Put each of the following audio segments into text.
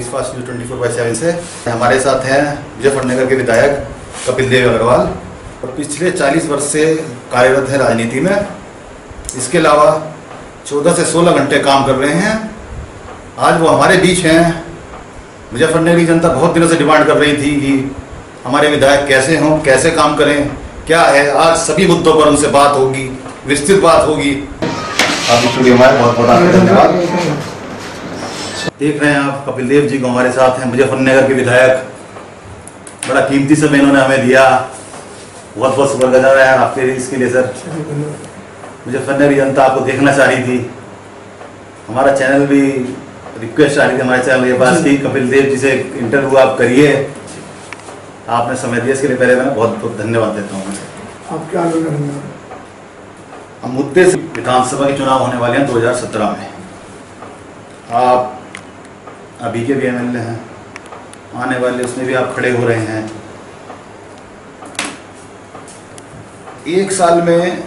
विश्वास न्यूज़ 24/7 से। हमारे साथ हैं मुजफ्फरनगर के विधायक कपिल देव अग्रवाल और पिछले 40 वर्ष से कार्यरत है राजनीति में। इसके अलावा 14 से 16 घंटे काम कर रहे हैं। आज वो हमारे बीच हैं। मुजफ्फरनगर की जनता बहुत दिनों से डिमांड कर रही थी कि हमारे विधायक कैसे हों, कैसे काम करें, क्या है। आज सभी मुद्दों पर उनसे बात होगी, विस्तृत बात होगी। आप स्टूडियो में बहुत बहुत आपका धन्यवाद। देख रहे हैं आप कपिल देव जी को हमारे साथ हैं, मुजफ्फरनगर के विधायक। बड़ा कीमती समय इन्होंने हमें दिया, बहुत बहुत शुक्रगुजार है आपके इसके लिए सर। मुजफ्फरनगर की जनता आपको देखना चाह रही थी, हमारा चैनल भी रिक्वेस्ट आ रही थी हमारे चैनल के पास कि कपिल देव जी से इंटरव्यू आप करिए। आपने समय दिया, इसके लिए पहले मैं बहुत बहुत धन्यवाद देता हूँ। आपके आगे हम मुद्दे से विधानसभा के चुनाव होने वाले हैं 2017 में। आप अभी के भी एमएलए हैं, आने वाले उसमें भी आप खड़े हो रहे हैं। एक साल में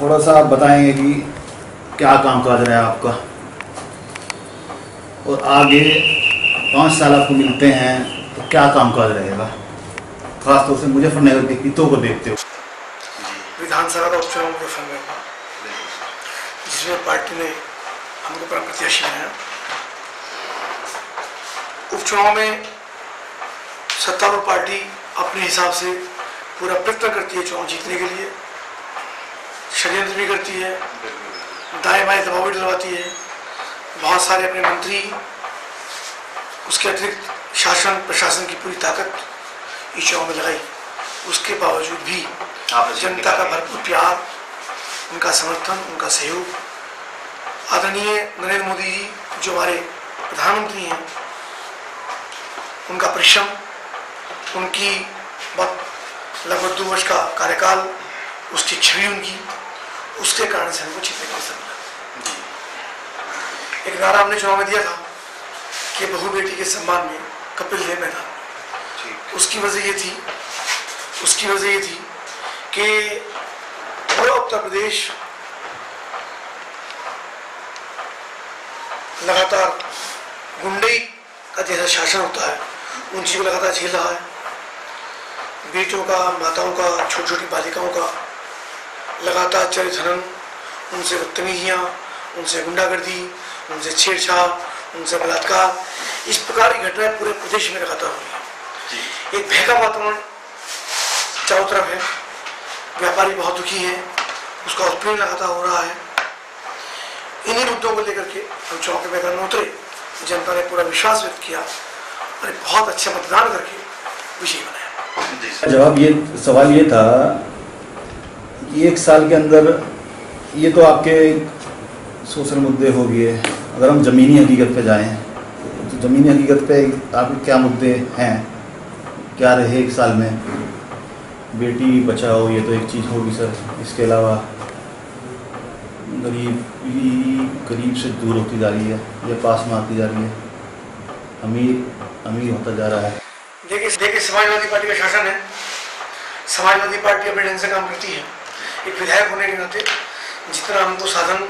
थोड़ा सा आप बताएंगे कि क्या कामकाज रहा है आपका, और आगे 5 साल आपको मिलते हैं तो क्या कामकाज रहेगा, खासतौर से मुजफ्फरनगर के हितों को देखते हो। विधानसभा का उपचुनाव मुजफ्फरनगर का, जिसमें पार्टी ने हमको अपना प्रत्याशी बनाया। उपचुनाव में सत्तारूढ़ पार्टी अपने हिसाब से पूरा प्रयत्न करती है चुनाव जीतने के लिए, षड्यंत्र भी करती है, दाएं बाएं दबाव भी डलवाती है। बहुत सारे अपने मंत्री, उसके अतिरिक्त शासन प्रशासन की पूरी ताकत इस चुनाव में लगाई। उसके बावजूद भी जनता का भरपूर प्यार, उनका समर्थन, उनका सहयोग, आदरणीय नरेंद्र मोदी जी जो हमारे प्रधानमंत्री हैं, उनका परिश्रम, उनकी लगभग 2 वर्ष का कार्यकाल, उसकी छवि उनकी, उसके कारण से हमको जीतने का अवसर मिला। एक नारा हमने चुनाव में दिया था कि बहू बेटी के सम्मान में कपिल देव मैदान। उसकी वजह ये थी कि पूरा उत्तर प्रदेश लगातार गुंडई का जैसा शासन होता है उन चीज़ों को लगातार झेल रहा है। बेटियों का, माताओं का, छोटी छोटी बालिकाओं का लगातार चरित्र हनन, उनसे बदतमीजियाँ, उनसे गुंडागर्दी, उनसे छेड़छाड़, उनसे बलात्कार, इस प्रकार की घटनाएं पूरे प्रदेश में लगातार हो रही है। एक भय का वातावरण चारों तरफ है। व्यापारी बहुत दुखी हैं, उसका उत्पीड़न लगातार हो रहा है। इन्हीं मुद्दों को लेकर के हम चुनाव के मैदान में उतरे। जनता ने पूरा विश्वास व्यक्त किया और बहुत अच्छा मतदान करके विजयी बनाया। जवाब ये सवाल ये था कि 1 साल के अंदर ये तो आपके सोशल मुद्दे हो गए। अगर हम ज़मीनी हकीकत पे जाएं तो ज़मीनी हकीकत पे आपके क्या मुद्दे हैं, क्या रहे 1 साल में। बेटी बचाओ ये तो एक चीज़ होगी सर, इसके अलावा गरीब से दूर होती जा रही है, ये पास में आती जा रही है, अमीर होता जा रहा है। देखिए समाजवादी पार्टी का शासन है, समाजवादी पार्टी अपने ढंग से काम करती है। एक विधायक होने के नाते जितना हमको साधन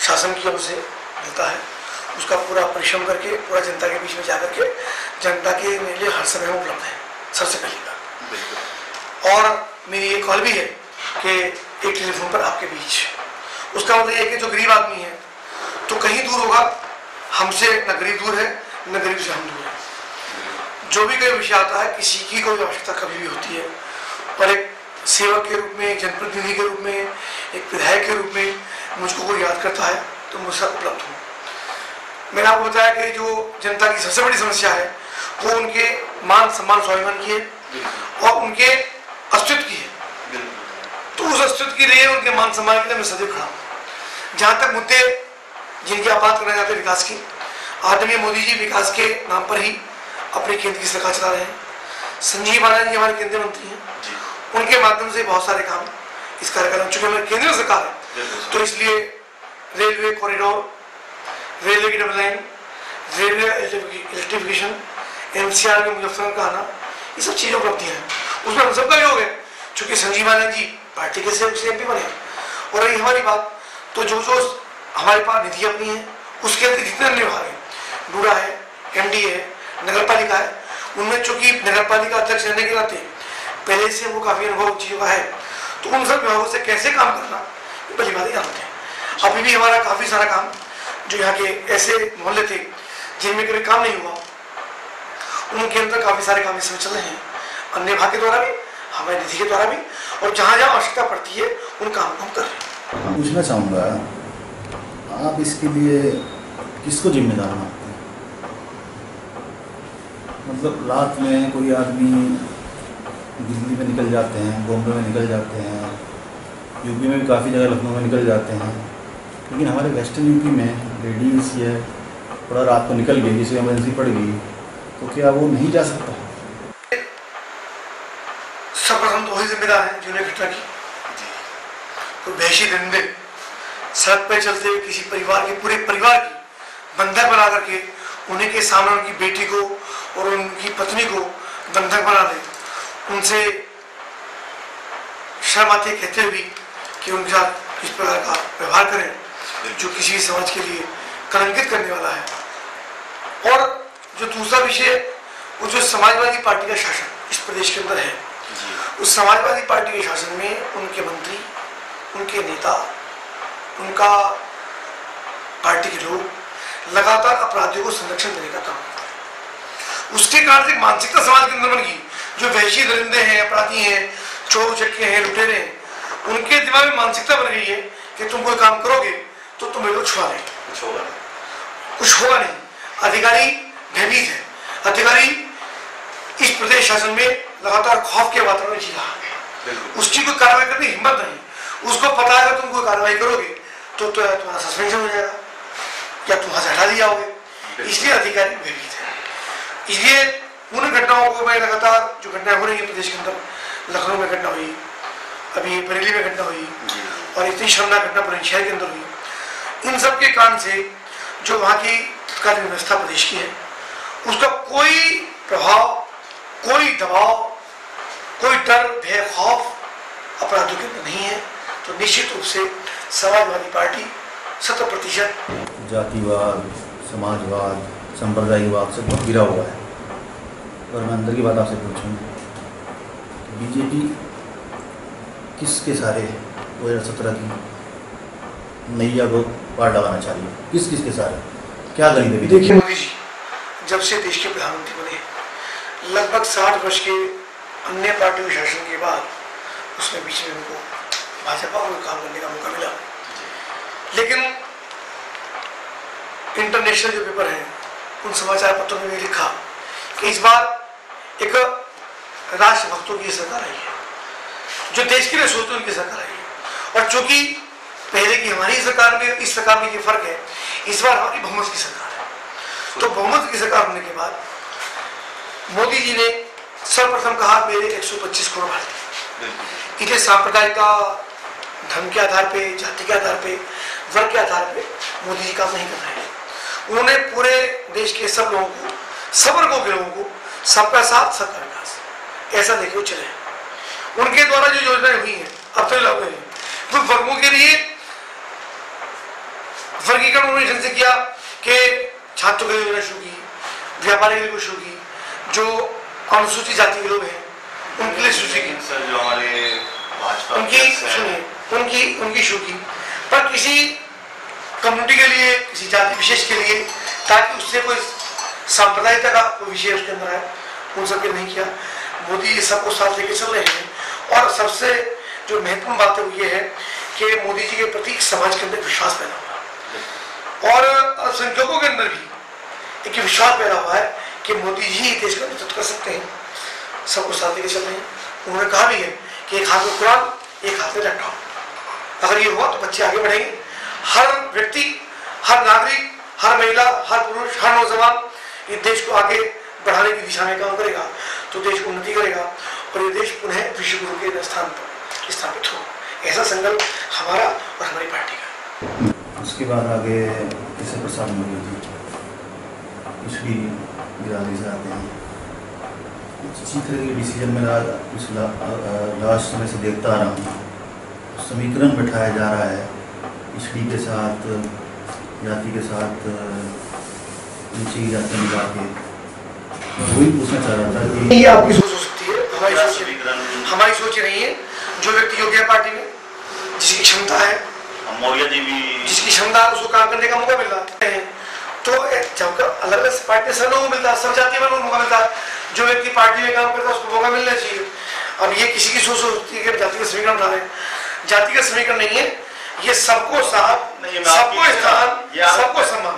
शासन की ओर से मिलता है, उसका पूरा परिश्रम करके पूरा जनता के बीच में जाकर के जनता के लिए हर समय में उपलब्ध है। सबसे पहली बात, और मेरी एक कॉल भी है कि एक टेलीफोन पर आपके बीच, उसका मतलब ये कि जो गरीब आदमी है तो कहीं दूर होगा हमसे, न गरीब दूर है न गरीब से हम दूर है। जो भी कोई विषय आता है, किसी की कोई आवश्यकता कभी भी होती है, पर एक सेवक के रूप में, एक जनप्रतिनिधि के रूप में, एक विधायक के रूप में मुझको कोई याद करता है तो मुझसे उपलब्ध हूँ। मैंने आपको बताया कि जो जनता की सबसे बड़ी समस्या है वो उनके मान सम्मान स्वाभिमान की है और उनके अस्तित्व की है। तो उस अस्तित्व के लिए, उनके मान सम्मान के लिए मैं सदैव खड़ा हूँ। जहाँ तक मुद्दे जिनकी आप बात करना चाहते हैं विकास की, आदरणीय मोदी जी विकास के नाम पर ही अपनी केंद्र की सरकार चला रहे हैं। संजीव बालाजी जी हमारे केंद्रीय मंत्री हैं, उनके माध्यम से बहुत सारे काम इस कार्यक्रम में, चूंकि हमारी केंद्रीय सरकार है तो इसलिए रेलवे कॉरिडोर, रेलवे की double line, railway electrification, NCR में मुजफ्फरनगर का आना, ये सब चीज़ें उपलब्धियाँ हैं। उसमें हम सबका योग है, चूँकि संजीव बालाजी जी पार्टी के से एमपी बने। और रही हमारी बात, तो जो हमारे पास निधि अपनी है उसके अंदर जितने निर्भर है, बूढ़ा है, MD है, नगर पालिका है, उनमें चूंकि नगर पालिका अध्यक्ष रहने के नाते पहले से वो काफी अनुभव चीजों का है, तो उन सब विभागों से कैसे काम करना पहली बात जानते हैं। अभी भी हमारा काफी सारा काम जो यहाँ के ऐसे मोहल्ले थे जिनमें कभी काम नहीं हुआ, उनके अंदर काफी सारे काम इसमें चल रहे हैं, अन्य विभाग के द्वारा भी, हमारे निधि के द्वारा भी, और जहाँ जहाँ आवश्यकता पड़ती है उन काम को हम कर रहे हैं। पूछना चाहूँगा, आप इसके लिए किसको जिम्मेदार मानते हैं? मतलब रात में कोई आदमी दिल्ली में निकल जाते हैं, बॉम्बे में निकल जाते हैं, यूपी में भी काफ़ी जगह, लखनऊ में निकल जाते हैं, लेकिन हमारे वेस्टर्न यूपी में लेडीज़ या थोड़ा रात को निकल गई, जिसे इमरजेंसी पड़ गई, तो क्या वो नहीं जा सकता? सर्वप्रथम तो वही जिम्मेदार है जिन्होंने घटना की। कोई वहशी दरिंदे सड़क पर चलते हुए किसी परिवार के पूरे परिवार की बंधक बना करके उन्हीं के सामने उनकी बेटी को और उनकी पत्नी को बंधक बना दे, उनसे शर्म आती है कहते हुए कि उनके साथ इस प्रकार का व्यवहार करें जो किसी समाज के लिए कलंकित करने वाला है। और जो दूसरा विषय, वो जो समाजवादी पार्टी का शासन इस प्रदेश के अंदर है, उस समाजवादी पार्टी के शासन में उनके मंत्री, उनके नेता, उनका पार्टी के लोग लगातार अपराधियों को संरक्षण देने का काम करते हैं। उसके कारण से मानसिकता समाज के अंदर बन गई, जो वहशी दरिंदे हैं, अपराधी हैं, चोर उचक्के हैं, लुटेरे हैं, उनके दिमाग में मानसिकता बन गई है कि तुम कोई काम करोगे तो तुम्हें लोग छुआ देंगे, कुछ होगा नहीं। अधिकारी भयभीत है, अधिकारी इस प्रदेश शासन में लगातार खौफ के वातावरण में जी रहा है, उसकी कोई कार्रवाई करने की हिम्मत नहीं। उसको पता है तुम कोई कार्रवाई करोगे तो तुम्हारा सस्पेंशन हो जाएगा या तुम वहां से हटा दिया होगे, इसलिए अधिकारी भयभीत है। इसलिए उन घटनाओं को मैं लगातार, जो घटनाएं हो रही है प्रदेश के अंदर, लखनऊ में घटना हुई, अभी बरेली में घटना हुई, और इतनी शर्मनाक घटना पूरे शहर के अंदर हुई, इन सब के कारण से जो वहाँ की तत्कालीन व्यवस्था प्रदेश की है, उसका कोई प्रभाव, कोई दबाव, कोई डर, भय, खौफ अपराधियों के अंदर नहीं है। तो निश्चित रूप से समाजवादी पार्टी 100% जातिवाद, समाजवाद, संप्रदायवाद से बहुत गिरा हुआ है। और मैं अंदर की बात आपसे पूछूं, बीजेपी किसके सारे 2017 की नैया को पार लगाना चाहिए? किस किस के सारे क्या करेंगे? देखिए, मोदी जी जब से देश के प्रधानमंत्री बने, लगभग 60 वर्ष के अन्य पार्टियों के शासन के बाद उसमें बीच में उनको भाजपा को काम करने का मौका मिला। लेकिन इंटरनेशनल जो पेपर है, उन समाचार पत्रों में भी लिखा कि इस बार एक राष्ट्रभक्तों की सरकार आई है, जो देश के लिए सोचते उनकी सरकार आई है। और चूंकि पहले की हमारी सरकार में, इस सरकार में ये फर्क है, इस बार हमारी बहुमत की सरकार है। तो बहुमत की सरकार होने के बाद मोदी जी ने सर्वप्रथम कहा, मेरे 125 करोड़ भारतीय, इन्हें सांप्रदायिकता, धर्म के आधार पे, जाति के आधार पे, वर्ग के आधार पे मोदी जी काम नहीं कर रहे हैं। उन्होंने पूरे देश के सब लोगों को, सब वर्गों के लोगों को सबका साथ सबका विकास ऐसा लेके वो चले। उनके द्वारा जो योजनाएं हुई हैं अब तक लागू हुई, तो वर्गों के लिए वर्गीकरण उन्होंने ढंग से किया कि छात्रों के लिए योजना शुरू की, व्यापारी के लिए शुरू की, जो अनुसूचित जाति के लोग हैं उनके लिए शुरू की, जो हमारे भाजपा उनकी शुरू की, पर किसी कम्युनिटी के लिए, किसी जाति विशेष के लिए, ताकि उससे कोई सांप्रदायिकता का कोई विषय उसके अंदर है, उन सबके नहीं किया। मोदी सबको साथ लेके चल रहे हैं। और सबसे जो महत्वपूर्ण बात है वो ये है कि मोदी जी के प्रति समाज के अंदर विश्वास पैदा हुआ, और अल्पसंख्यकों के अंदर भी एक विश्वास पैदा हुआ है कि मोदी जी देश का नेतृत्व कर सकते हैं, सबको साथ लेके चल रहे हैं। उन्होंने कहा भी है कि एक हाथ में कुरान, एक हाथ में डंडा। अगर ये हुआ तो बच्चे आगे बढ़ेंगे। हर व्यक्ति, हर नागरिक, हर महिला, हर पुरुष, हर नौजवान ये देश को आगे बढ़ाने की दिशा में काम करेगा तो देश को उन्नति करेगा और ये देश पुनः विश्व गुरु के स्थान पर स्थापित हो। ऐसा संकल्प हमारा और हमारी पार्टी का। उसके बाद आगे केशव प्रसाद मौर्य जी पिछली बिरादरी से आते हैं। इसी तरह के डिसीजन में लास्ट समय से देखता आ रहा हूँ, समीकरण बैठाया जा रहा है पिछड़ी के साथ, जाति के साथ नीचे जाते निकाल के वही पूछना चाह रहा था कि ये आपकी सोच हो सकती है, हमारी सोच नहीं है। जो व्यक्ति योग्य है पार्टी में, जिसकी क्षमता है, मौर्य जी भी जिसकी क्षमता है, उसको काम करने का मौका मिल रहा है। तो जब अलग अलग पार्टी सब लोगों को मिलता है, सब जाति वालों को मौका मिलता है। जो व्यक्ति पार्टी में काम करता है उसको मौका मिलना चाहिए। अब ये किसी की सोच होती है कि जाति का समीकरण उठा रहे हैं, जाति का समीकरण नहीं है ये। सबको साथ, सबको स्थान, सबको सम्मान।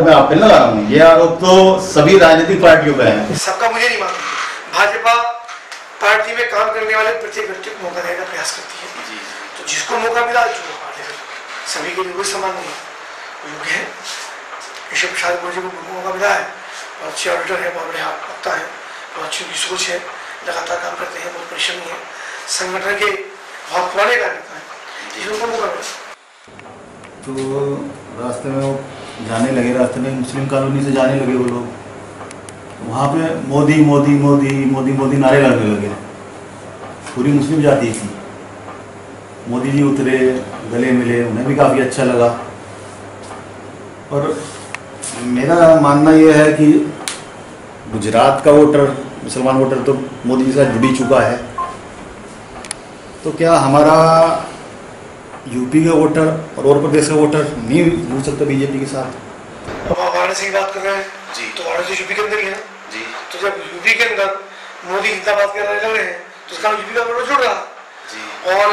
मैं आप पे लगा रहा हूँ, ये आरोप तो सभी राजनीतिक पार्टियों का है। सबका मुझे नहीं मालूम। भाजपा पार्टी में काम करने वाले प्रत्येक व्यक्ति को मौका देने का प्रयास करती है। तो जिसको मौका मिला जो सभी के लिए कोई समान नहीं योग्य है। ऋषभ प्रसाद मुझे को मौका मिला है, बहुत अच्छे ऑडिटर है, बहुत बड़े वक्ता है, बहुत अच्छी उनकी सोच है, लगातार काम करते हैं, बहुत परिश्रमी है, संगठन के बहुत पुराने कार्यकर्ता है, जिसको मौका मिला। तो रास्ते में वो जाने लगे, रास्ते में मुस्लिम कॉलोनी से जाने लगे वो लोग, वहाँ पे मोदी मोदी मोदी मोदी मोदी नारे लगने लगे। पूरी मुस्लिम जाति थी। मोदी जी उतरे, गले मिले, उन्हें भी काफ़ी अच्छा लगा। और मेरा मानना यह है कि गुजरात का वोटर, मुसलमान वोटर तो मोदी जी से जुड़ चुका है, तो क्या हमारा यूपी का वोटर और उत्तर प्रदेश का वोटर नहीं जुड़ सकता बीजेपी के साथ? अब आप वाराणसी की बात कर रहे हैं जी, तो वाराणसी यूपी के अंदर ही है ना जी। तो जब यूपी के अंदर मोदी जिंदाबाद करने लग रहे हैं तो उसका यूपी का वोटर जुड़ रहा जी। और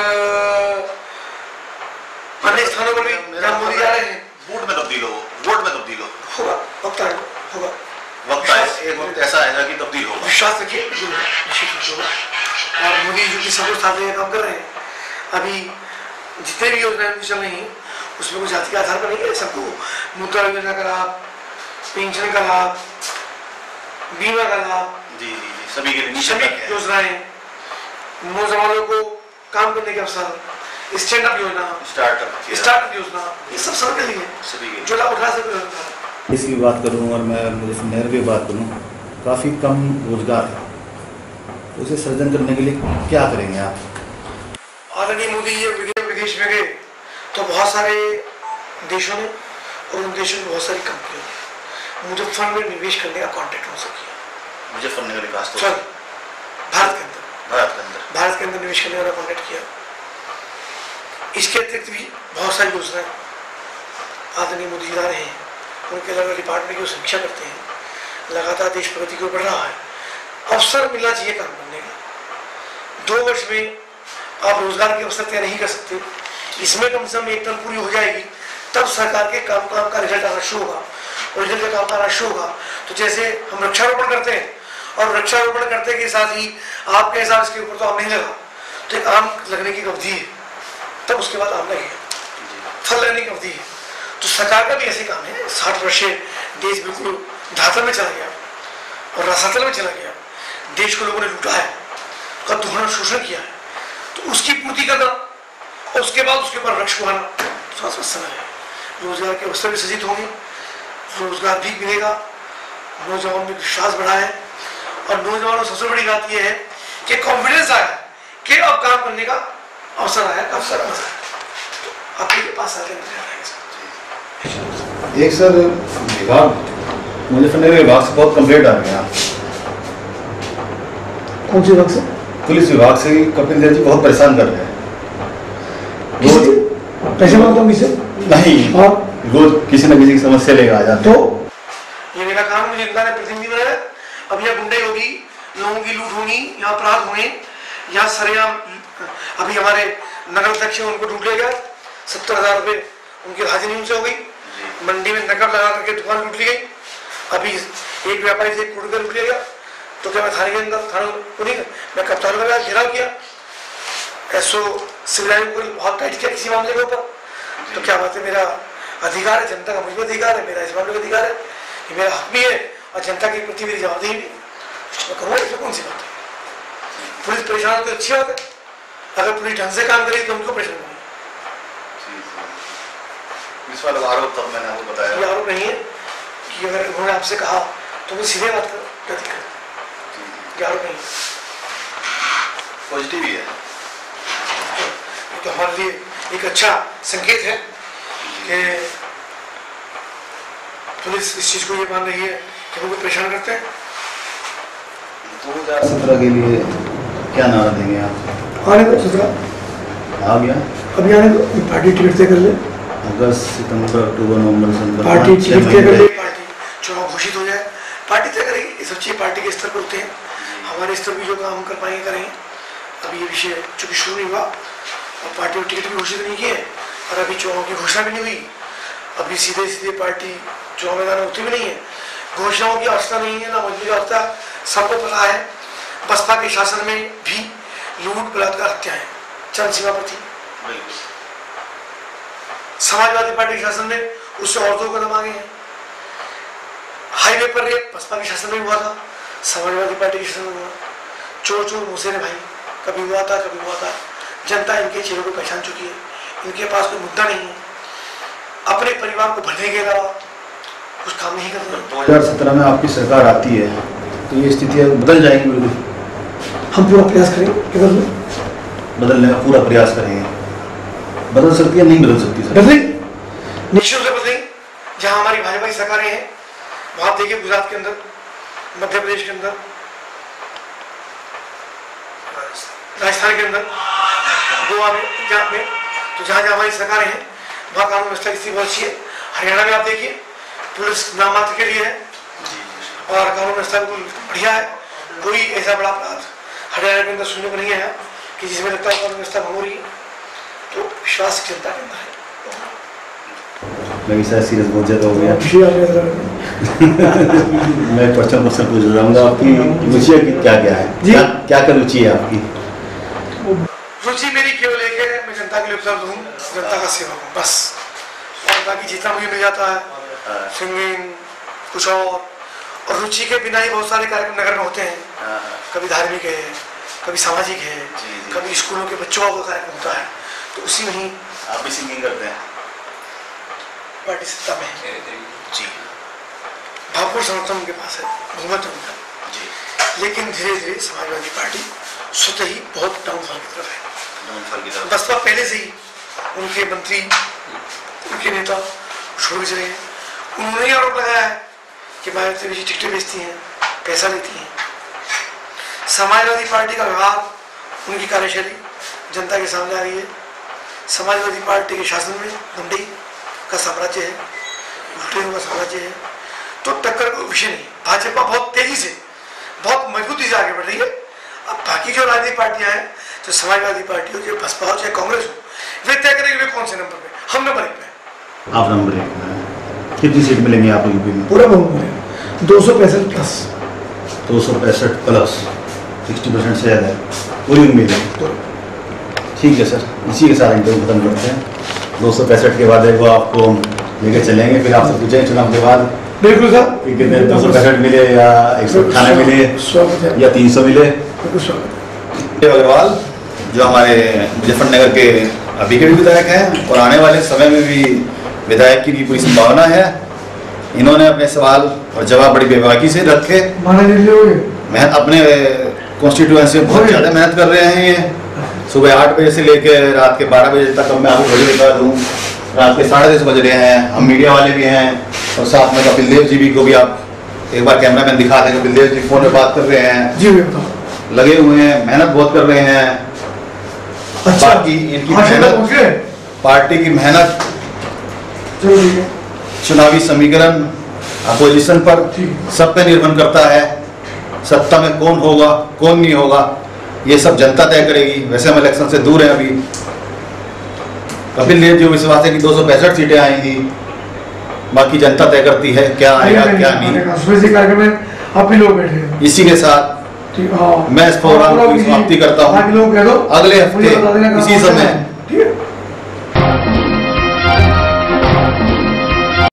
अन्य स्थानों पर भी जहाँ मोदी जा रहे हैं वोट में तब्दील हो, वोट में तब्दील होगा, वक्त आएगा, होगा, वक्त आए, एक वक्त ऐसा आएगा कि तब्दील होगा। विश्वास रखिए, निश्चित रूप से होगा। और मोदी जी की सब साथ लेकर काम कर रहे हैं। अभी जितने भी योजनाएं चल रही हैं उसमें कोई जाति के आधार पर नहीं है। सबको मुद्रा योजना का लाभ, पेंशन का लाभ, बीमा का लाभ, जी जी जी, सभी के लिए सभी योजनाएं, नौजवानों को काम करने के अवसर, स्टैंड अप योजना, स्टार्टअप योजना, ये सब सबके लिए सभी के जो लाभ उठा सकते। इसकी बात करूँ और मैं मुजफ्फरनगर की बात करूँ, काफ़ी कम रोजगार है, तो उसे सृजन करने के लिए क्या करेंगे आप? आदरणीय मोदी जी विदेश में गए तो बहुत सारे देशों ने और उन देशों में बहुत सारी कंपनियों ने मुजफ्फरनगर में निवेश करने का कॉन्ट्रैक्ट हो सकिया। मुजफ्फरनगर विकास तो भारत के अंदर निवेश करने का कॉन्ट्रैक्ट किया। इसके अतिरिक्त भी बहुत सारी योजनाएं आदरणीय मोदी जी ला रहे हैं, उनके अलग अलग डिपार्टमेंट की समीक्षा करते हैं। लगातार देश प्रगति की ओर बढ़ रहा है। अवसर मिलना चाहिए काम करने का। 2 वर्ष में आप रोजगार के अवसर तय नहीं कर सकते। इसमें कम से कम 1 टर्म पूरी हो जाएगी, तब सरकार के काम का रिजल्ट आना शुरू होगा। और रिजल्ट का काम आना शुरू होगा तो जैसे हम वृक्षारोपण करते हैं और वृक्षारोपण करते के साथ ही आपके हिसाब इसके ऊपर तो आम नहीं लगा, तो एक आम लगने की अवधि है, तब उसके बाद आम लगेगा, फल लगने की अवधि है। तो सरकार का भी ऐसे काम है। 60 वर्षीय देश बिल्कुल धरातल में चला गया और रसातल में चला गया। देश को लोगों ने लूटा है, उसका दोहरा शोषण किया है, तो उसकी पूर्ति करना और उसके बाद उसके ऊपर वृक्ष उगाना थोड़ा सा समय है। रोजगार के अवसर भी सृजित होंगे, रोजगार भी मिलेगा, नौजवान में विश्वास बढ़ा है और नौजवानों सबसे बड़ी बात यह है कि कॉन्फिडेंस आया कि अब काम करने का अवसर आया, अवसर तो आपके पास आके एक सर विभाग, मुजफ्फरनगर विभाग से बहुत कंप्लेंट आ रही है। कौन से विभाग से? पुलिस विभाग से कपिल देव जी बहुत परेशान कर रहे हैं। पैसे मांगता हूँ किसे? नहीं, और रोज किसी न किसी की समस्या लेकर आ जाते। तो ये मेरा काम, मुझे जनता ने प्रतिनिधि बनाया। अब यह गुंडे होगी, लोगों की लूट होगी, यहाँ अपराध होंगे, यहाँ सरेआम। अभी हमारे नगर अध्यक्ष हैं, उनको लूट लिया गया, 70,000 रुपये उनकी राजनी उनसे हो गई। मंडी में नकद लगा करके दुकान लूट ली गई। अभी एक व्यापारी से 1 करोड़ रुपया लूट लिया गया। तो क्या मैं थाने के अंदर, थाना को नहीं, मैं कप्तान का घेराव किया, एसओ सिविल लाइन को बहुत टाइट किया किसी मामले के ऊपर। तो क्या बात है, मेरा अधिकार है, जनता का मुझ पर अधिकार है, मेरा इस मामले का अधिकार है, ये मेरा हक भी है और जनता के प्रति मेरी जवाबदेही भी मैं करूँगा। इसमें कौन सी बात है? पुलिस परेशान तो अच्छी बात है, अगर पुलिस ढंग से काम करेगी तो उनको परेशान करेगी। इस वाला आरोप तब मैंने आपको बताया, ये आरोप नहीं है कि अगर उन्होंने आपसे कहा तो वो सीधे बात करो, क्या दिक्कत है? ये आरोप नहीं है, पॉजिटिव ही है। तो हमारे लिए एक अच्छा संकेत है कि पुलिस इस चीज़ को ये मान रही है कि हमको परेशान करते हैं। 2017 के लिए क्या नारा देंगे आप? आने दो 17 आ गया, अभी आने दो, पार्टी टिकट तय कर ले, अगस्त सितंबर अक्टूबर नवंबर दिसंबर पार्टी टिकट तय कर ले, पार्टी चुनाव घोषित हो जाए, पार्टी तय करेगी। ये सब चीज़ पार्टी के स्तर पर होते हैं, हमारे स्तर भी जो काम कर पाएंगे करेंगे। अभी ये विषय चूँकि शुरू नहीं हुआ और पार्टी और टिकट भी घोषित नहीं किए और अभी चुनाव की घोषणा भी नहीं हुई, अभी सीधे सीधे पार्टी चुनाव मैदान होती भी नहीं है, घोषणाओं की आवश्यकता नहीं है, ना मजबूरी आवश्यकता। सबको पता है बसपा के शासन में भी लूट बलात्कार हत्याएं चरम सीमा पर थी। समाजवादी पार्टी के शासन में उससे और दो कदम आगे हैं। हाईवे पर रेप बसपा के शासन में हुआ था, समाजवादी पार्टी के शासन में हुआ। चोर चोर मुसेरे भाई कभी हुआ था, कभी हुआ था। जनता इनके चेहरों को पहचान चुकी है, इनके पास कोई मुद्दा नहीं है, अपने परिवार को भरने के अलावा कुछ काम नहीं कर रहे। 2017 में आपकी सरकार आती है तो ये स्थितियाँ बदल जाएंगी बिल्कुल? हम पूरा प्रयास करेंगे कि बदलने का पूरा प्रयास करेंगे। बदल सकती है, नहीं बदल सकती सर? बदलेंगे, निश्चित रूप से बदलेंगे। जहाँ हमारी भाजपा की सरकारें हैं वहाँ देखिए, गुजरात के अंदर, मध्य प्रदेश के अंदर, राजस्थान के अंदर, गोवा में, पंजाब में, तो जहाँ जहाँ हमारी सरकारें हैं वहाँ कानून व्यवस्था की स्थिति बहुत अच्छी है। हरियाणा में आप देखिए पुलिस नाम मात्र के लिए है और कानून व्यवस्था बिल्कुल बढ़िया है। कोई ऐसा बड़ा अपराध हरियाणा के अंदर सुनने को नहीं आया कि जिसमें लगता है कानून व्यवस्था भंग हो रही है। तो विश्वास जनता के अंदर है। मैं शायद सीरियस बहुत ज़्यादा हो गया। मैं क्वेश्चन पूछ रहा हूँ, आपकी रुचि क्या क्या है? क्या क्या रुचि है आपकी? रुचि मेरी केवल एक है, मैं जनता के लिए उपलब्ध हूँ, जनता का सेवक हूँ बस। और बाकी जितना मुझे मिल जाता है सिंगिंग कुछ और रुचि के बिना ही बहुत सारे कार्यक्रम नगर में होते हैं। कभी धार्मिक है, कभी सामाजिक है, कभी स्कूलों के बच्चों का कार्यक्रम होता है, तो उसी में ही। आप भी सिंगिंग करते हैं? पार्टी सत्ता में है जी, भावपूर्ण समर्थन उनके पास है, बहुमत उनका जी, लेकिन धीरे धीरे समाजवादी पार्टी स्वतः ही बहुत डाउनफॉल की तरफ है। बसपा पहले से ही उनके मंत्री, उनके नेता छोड़ के चले हैं। उन्होंने आरोप लगाया है कि मायावती जी टिकटें बेचती हैं, पैसा लेती हैं। समाजवादी पार्टी का व्यवहार, उनकी कार्यशैली जनता के सामने आ रही है। समाजवादी पार्टी के शासन में गुंडे का साम्राज्य है, लुटेरों का साम्राज्य है, तो टक्कर का विषय नहीं। भाजपा बहुत तेजी से, बहुत मजबूती से आगे बढ़ रही है। अब बाकी जो राजनीतिक पार्टियां हैं, तो समाजवादी पार्टी हो, चाहे बसपा हो, चाहे कांग्रेस हो, वे तय करेंगे वे कौन से नंबर पे। हम नंबर 1 पे। आप नंबर 1 में। कितनी सीट मिलेंगी आपको यूपी में? पूरा बहुमत मिलेगा, 265 प्लस। 265 प्लस 60% से ज़्यादा है, पूरी उम्मीद है। ठीक है सर, इसी के साथ इंटरव्यू खत्म करते हैं। 265 के बाद एक वो आपको लेके चलेंगे, फिर आपसे पूछेंगे चुनाव के बाद। बिल्कुल सर, कितने 265 मिले या 198 मिले या 300 मिले। अग्रवाल जो हमारे मुजफ्फरनगर के अभी के भी विधायक हैं और आने वाले समय में भी विधायक की पूरी संभावना है। इन्होंने अपने सवाल और जवाब बड़ी बेबाकी से रखे। मेहनत अपने कॉन्स्टिट्यूएंसी में बहुत ज़्यादा मेहनत कर रहे हैं। ये सुबह 8 बजे से लेकर रात के 12 बजे तक, अब मैं आपको घड़ी बता दूँ, रात के 10:30 बज रहे हैं। हम मीडिया वाले भी हैं और साथ में कपिल देव जी भी, को भी आप एक बार कैमरा मैन दिखा दें। कपिल देव जी फोन में बात कर रहे हैं जी, लगे हुए हैं, मेहनत बहुत कर रहे हैं। अच्छा, इनकी मेहनत, पार्टी की मेहनत, चुनावी समीकरण अपोजिशन पर सब पे निर्भर करता है। सत्ता में कौन होगा कौन नहीं होगा ये सब जनता तय करेगी। वैसे हम इलेक्शन से दूर हैं अभी। कपिल देव जो विश्वास है कि 265 सीटें आएंगी, बाकी जनता तय करती है क्या आएगा क्या नहीं। आप ही लोग बैठे, इसी के साथ मैं इस प्रोग्राम की समाप्ति करता हूँ। अगले हफ्ते इसी समय